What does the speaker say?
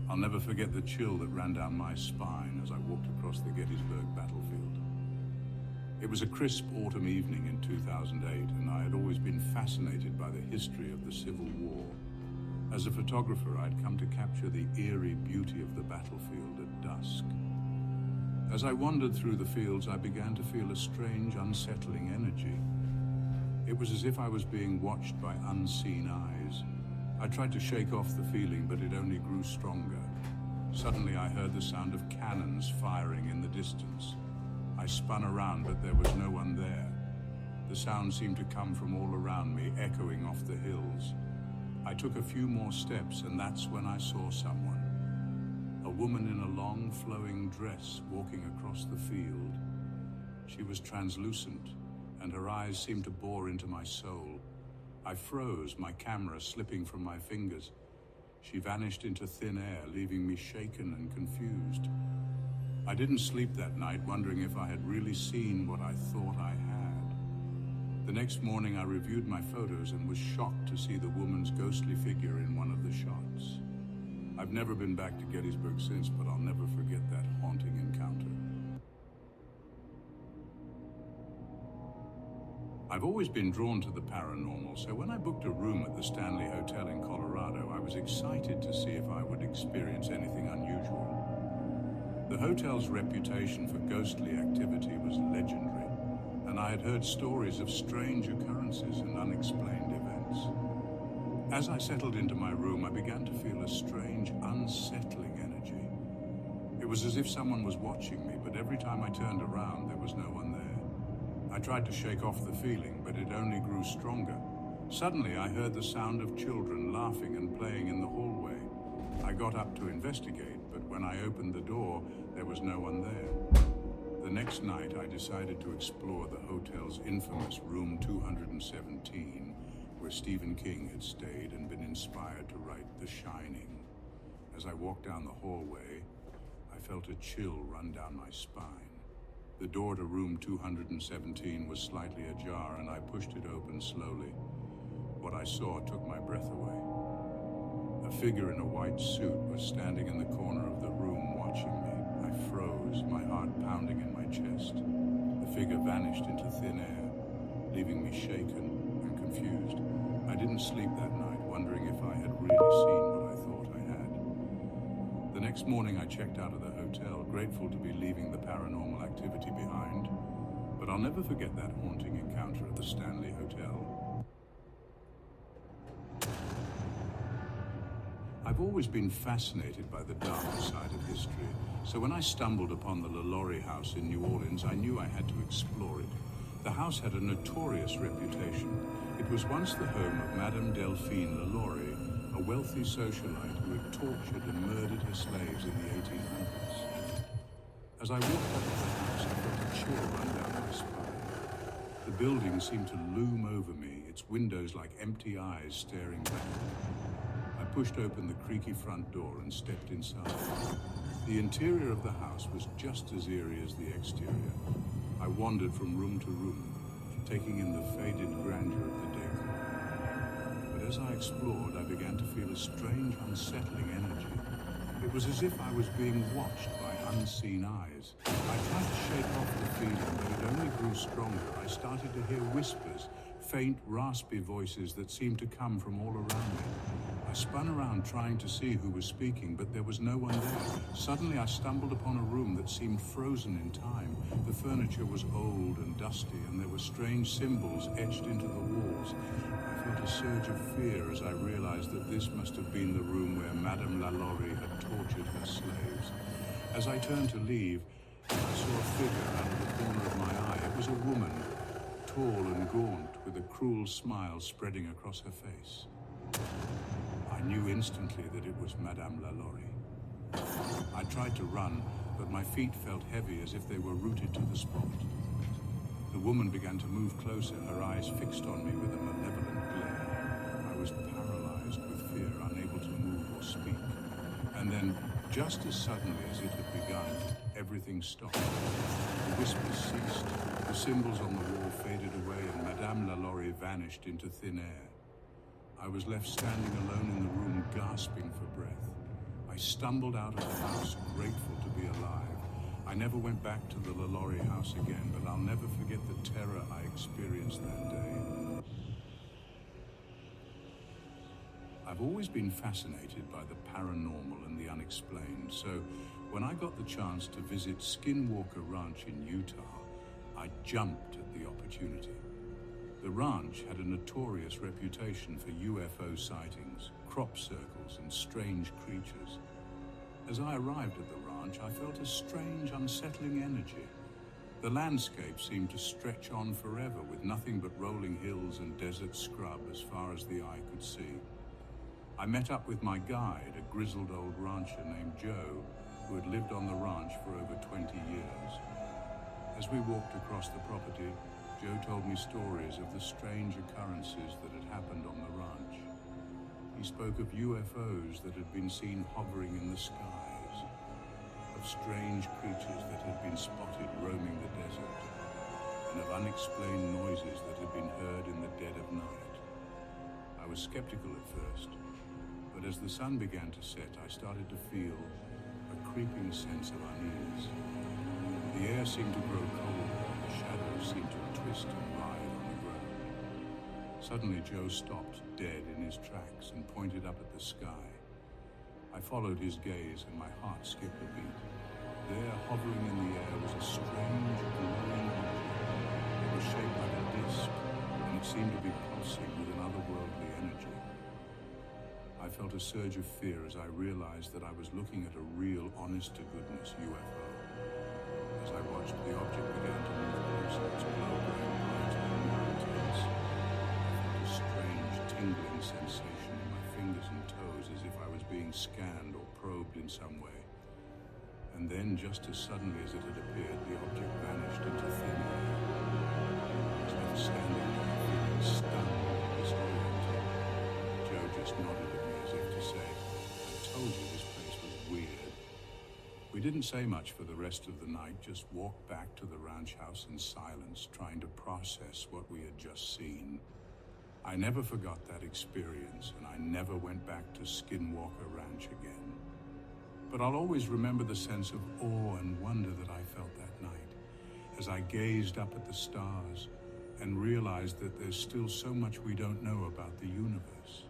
I'll never forget the chill that ran down my spine as I walked across the Gettysburg battlefield. It was a crisp autumn evening in 2008, and I had always been fascinated by the history of the Civil War. As a photographer, I'd come to capture the eerie beauty of the battlefield at dusk. As I wandered through the fields, I began to feel a strange, unsettling energy. It was as if I was being watched by unseen eyes. I tried to shake off the feeling, but it only grew stronger. Suddenly, I heard the sound of cannons firing in the distance. I spun around, but there was no one there. The sound seemed to come from all around me, echoing off the hills. I took a few more steps, and that's when I saw someone. A woman in a long, flowing dress walking across the field. She was translucent, and her eyes seemed to bore into my soul. I froze, my camera slipping from my fingers. She vanished into thin air, leaving me shaken and confused. I didn't sleep that night, wondering if I had really seen what I thought I had. The next morning, I reviewed my photos and was shocked to see the woman's ghostly figure in one of the shots. I've never been back to Gettysburg since, but I'll never forget that haunting encounter. I've always been drawn to the paranormal, so when I booked a room at the Stanley Hotel in Colorado, I was excited to see if I would experience anything unusual. The hotel's reputation for ghostly activity was legendary, and I had heard stories of strange occurrences and unexplained events. As I settled into my room, I began to feel a strange, unsettling energy. It was as if someone was watching me, but every time I turned around, there was no one there. I tried to shake off the feeling, but it only grew stronger. Suddenly, I heard the sound of children laughing and playing in the hallway. I got up to investigate, but when I opened the door, there was no one there. The next night, I decided to explore the hotel's infamous room 217, where Stephen King had stayed and been inspired to write The Shining. As I walked down the hallway, I felt a chill run down my spine. The door to room 217 was slightly ajar, and I pushed it open slowly. What I saw took my breath away. A figure in a white suit was standing in the corner of the room watching me. I froze, my heart pounding in my chest. The figure vanished into thin air, leaving me shaken and confused. I didn't sleep that night, wondering if I had really seen what I thought I had. The next morning I checked out of the hotel, grateful to be leaving the paranormal activity behind. But I'll never forget that haunting encounter at the Stanley Hotel. I've always been fascinated by the darker side of history, so when I stumbled upon the LaLaurie house in New Orleans, I knew I had to explore it. The house had a notorious reputation. It was once the home of Madame Delphine LaLaurie, a wealthy socialite who had tortured and murdered her slaves in the 1800s. As I walked up to the house, I felt a chill run down my spine. The building seemed to loom over me, its windows like empty eyes staring back. I pushed open the creaky front door and stepped inside. The interior of the house was just as eerie as the exterior. I wandered from room to room, taking in the faded grandeur of the decor. But as I explored, I began to feel a strange, unsettling energy. It was as if I was being watched by unseen eyes. I tried to shake off the feeling, but it only grew stronger. I started to hear whispers, faint, raspy voices that seemed to come from all around me. I spun around trying to see who was speaking, but there was no one there. Suddenly I stumbled upon a room that seemed frozen in time. The furniture was old and dusty, and there were strange symbols etched into the walls. I felt a surge of fear as I realized that this must have been the room where Madame LaLaurie had tortured her slaves. As I turned to leave, I saw a figure out of the corner of my eye. It was a woman, tall and gaunt, with a cruel smile spreading across her face. I knew instantly that it was Madame LaLaurie. I tried to run, but my feet felt heavy as if they were rooted to the spot. The woman began to move closer, her eyes fixed on me with a malevolent glare. I was paralyzed with fear, unable to move or speak. And then, just as suddenly as it had begun, everything stopped. The whispers ceased, the symbols on the wall faded away, and Madame LaLaurie vanished into thin air. I was left standing alone in the room, gasping for breath. I I stumbled out of the house, grateful to be alive. I never went back to the LaLaurie house again, but I'll never forget the terror I experienced that day. I've always been fascinated by the paranormal and the unexplained, so when I got the chance to visit Skinwalker Ranch in Utah, I jumped at the opportunity. The ranch had a notorious reputation for UFO sightings, crop circles, and strange creatures. As I arrived at the ranch, I felt a strange, unsettling energy. The landscape seemed to stretch on forever, with nothing but rolling hills and desert scrub as far as the eye could see. I met up with my guide, a grizzled old rancher named Joe, who had lived on the ranch for over 20 years. As we walked across the property, Joe told me stories of the strange occurrences that had happened on the ranch. He spoke of UFOs that had been seen hovering in the skies, of strange creatures that had been spotted roaming the desert, and of unexplained noises that had been heard in the dead of night. I was skeptical at first, but as the sun began to set, I started to feel a creeping sense of unease. The air seemed to grow colder, and the shadows seemed to twist and writhe on the ground. Suddenly, Joe stopped dead in his tracks and pointed up at the sky. I followed his gaze, and my heart skipped a beat. There, hovering in the air, was a strange, glowing object. It was shaped like a disc, and it seemed to be pulsing with an otherworldly energy. I felt a surge of fear as I realized that I was looking at a real, honest-to-goodness UFO. As I watched, the object began to move closer, its glow growing brighter and more intense. I felt a strange, tingling sensation in my fingers and toes, as if I was being scanned or probed in some way. And then, just as suddenly as it had appeared, the object vanished into thin air. I was left standing there, feeling stunned and disoriented. Joe just nodded at me as if to say, "I told you this place was weird." We didn't say much for the rest of the night, just walked back to the ranch house in silence, trying to process what we had just seen. I never forgot that experience, and I never went back to Skinwalker Ranch again. But I'll always remember the sense of awe and wonder that I felt that night, as I gazed up at the stars and realized that there's still so much we don't know about the universe.